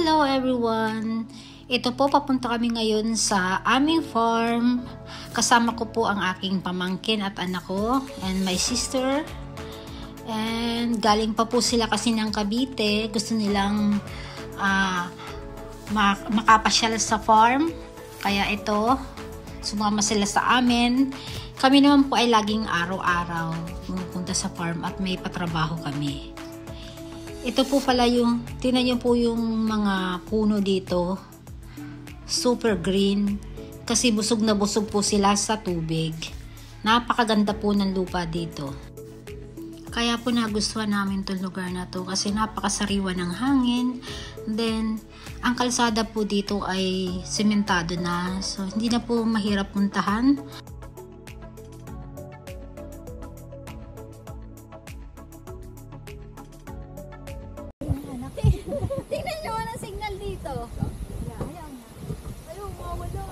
Hello everyone! Ito po, papunta kami ngayon sa aming farm. Kasama ko po ang aking pamangkin at anak ko and my sister. And galing pa po sila kasi ng Cavite. Gusto nilang makapasyal sa farm. Kaya ito, sumama sila sa amin. Kami naman po ay laging araw-araw pumupunta sa farm at may patrabaho kami. Ito po pala yung, tingnan niyo po yung mga puno dito. Super green. Kasi busog na busog po sila sa tubig. Napakaganda po ng lupa dito. Kaya po nagustuhan namin itong lugar na to kasi napakasariwa ng hangin. Then, ang kalsada po dito ay sementado na. So, hindi na po mahirap puntahan. Tingnan nyo ang signal dito. Ayaw na. Ayaw, mawala.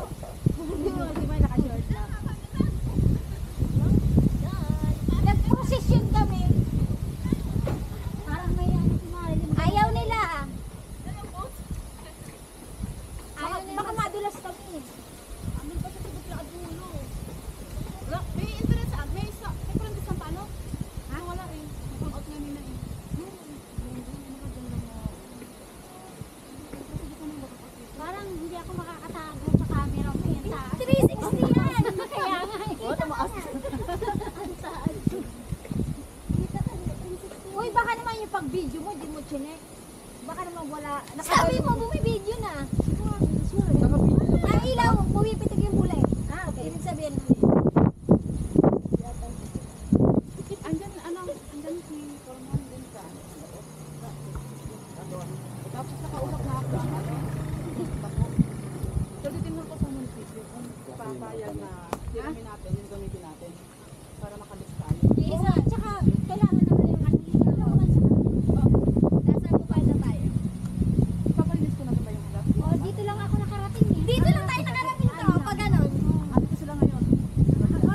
Di ba naka-short na? Nag-posisyon kami. Parang may ayaw nila. Baka madulas kami. Amin pa sa tibok na adulo. May interest sa may parang sa paano? Ha? Wala rin. Pang-out namin na eh. Parang hindi ako makakatago sa camera mo yan. 360 yan! Kaya nga. Oo, tumaas. Uy, baka naman yung pag-video mo, di mo chinek. Baka naman wala. Sabi mo, bumibideo na. Ang ilaw, pumipitig yung kulay. Ah, okay. Ibig sabihin mo. Andyan si Corman din ka. Tapos nakausap na ako. So, titingnan ko sa munisipyo kung papayag na tiramin natin, yung gamitin natin para makalis tayo. Isa, tsaka kailangan naman yung kanina. Nasa bukay na tayo. Papalinis ko na ba yung alas? Oh, dito lang ako nakarating eh. Dito lang tayo nakarating to, pag ganon. Dito sila ngayon.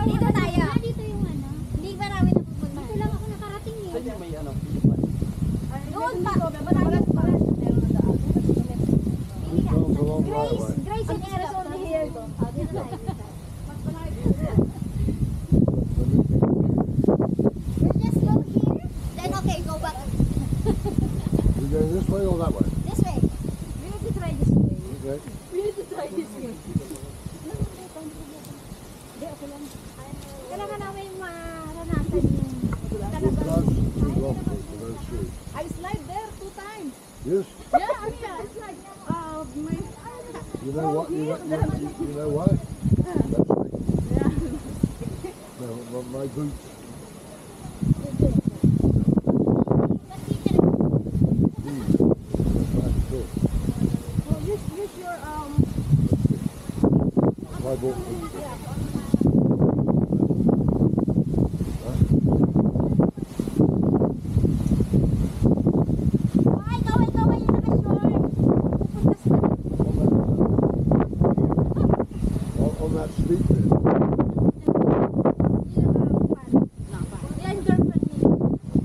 Dito tayo. Dito yung ano. Hindi ba namin napupunta? Dito lang ako nakarating eh. Saan may ano? Doon pa. Grace and Eras only here. Dito tayo. We'll just go here. Then okay, go back. You going this way or that way? This way. We need to try this way. Okay. We need to try this way. Hindi, ako lang. Kailangan namin maranasan yung I slide there 2 times. Yes. Yeah, I slide. You know what? You know why? Yeah. No, my boots. Well, use your My boots. ikaw ay yung naka-short. On that street there. Yan, girlfriend niya.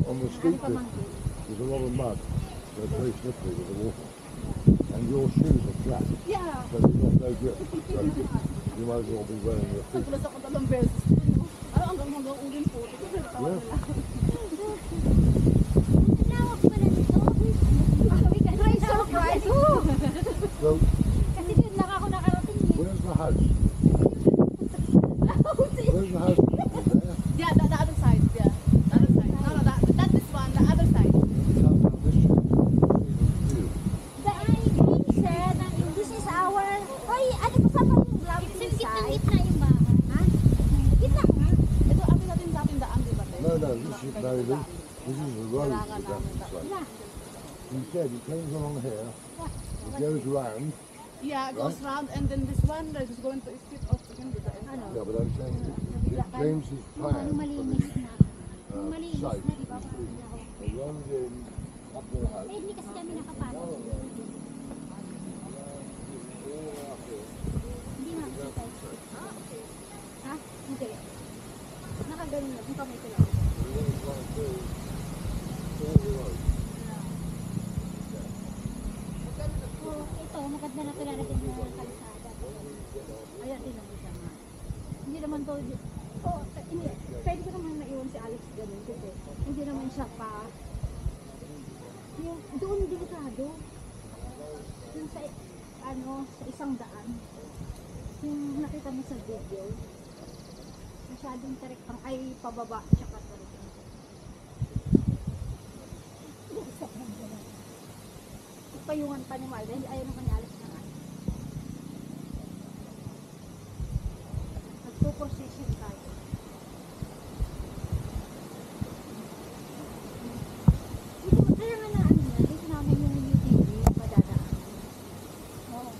On the street there's a lot of mud. So it's very slippery with the water. And your shoes are flat. Yeah. So you've got no grip. So you might as well be wearing your feet. Tulas ako 3 beses. Hanggang ulin po. Yeah. Lawak pala nito. Great surprise. So Kasi dun lang ako nakarating eh. where's the house? Where's the house? There. Yeah, the other side. Yeah, the other side. No, that this one, the other side. Down this view. The Greek said, this is our... Hoy, ano pa sa yung vlog inside? Gitna yung bahay. Ha? Gitna nga. Ito ang natin sa ating daan, di ba? No, this is no, this is the road to the Dublin side. He said it comes along here, it goes round. Yeah, it goes round and then this one that is going to skip off again with the end. Yeah, but I'm saying James's plan for Malinis the na. Malinis site na, di ba? is runs in up to the house. Eh, hindi kasi kami nakapasok. Hindi makikita. Ha? Hindi. Nakagaling lang. Ang kamay ko lang. maganda na pinalagyan ng kalsada. Ayan, din ang isa nga. Hindi naman to, hindi, pwede ko naman naiwan si Alex ganun kasi hindi naman siya pa, yung, doon delikado. Yung sa, sa isang daan, yung nakita mo sa video, masyadong tarik ang ay pababa, tsaka tarik. Payungan pa ni Marga, hindi ayaw naman ni Alex na nga. Nagpo-position tayo. Kaya nga na dito namin yung UTV, padadaan. Oo.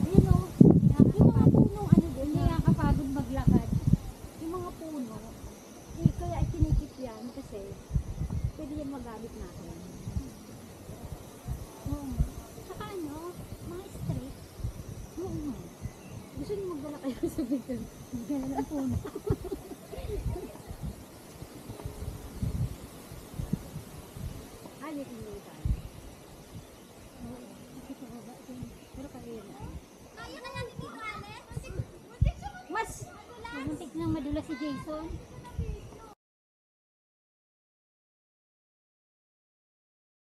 Ayun o, yung mga punong doon, hindi nakakapagod maglakad. Yung mga puno, kaya kinikip yan kasi pwede yan magamit natin. Oo. Saka mga straight. Oo. Gusto niyo magdala kayo sa bigyan. Magdala ng puno. Ay, hindi tayo. Oo. Kasi pababa. Pero kayo na. Kaya ka natin dito, Alex? Mas! Muntik nang madula si Jason.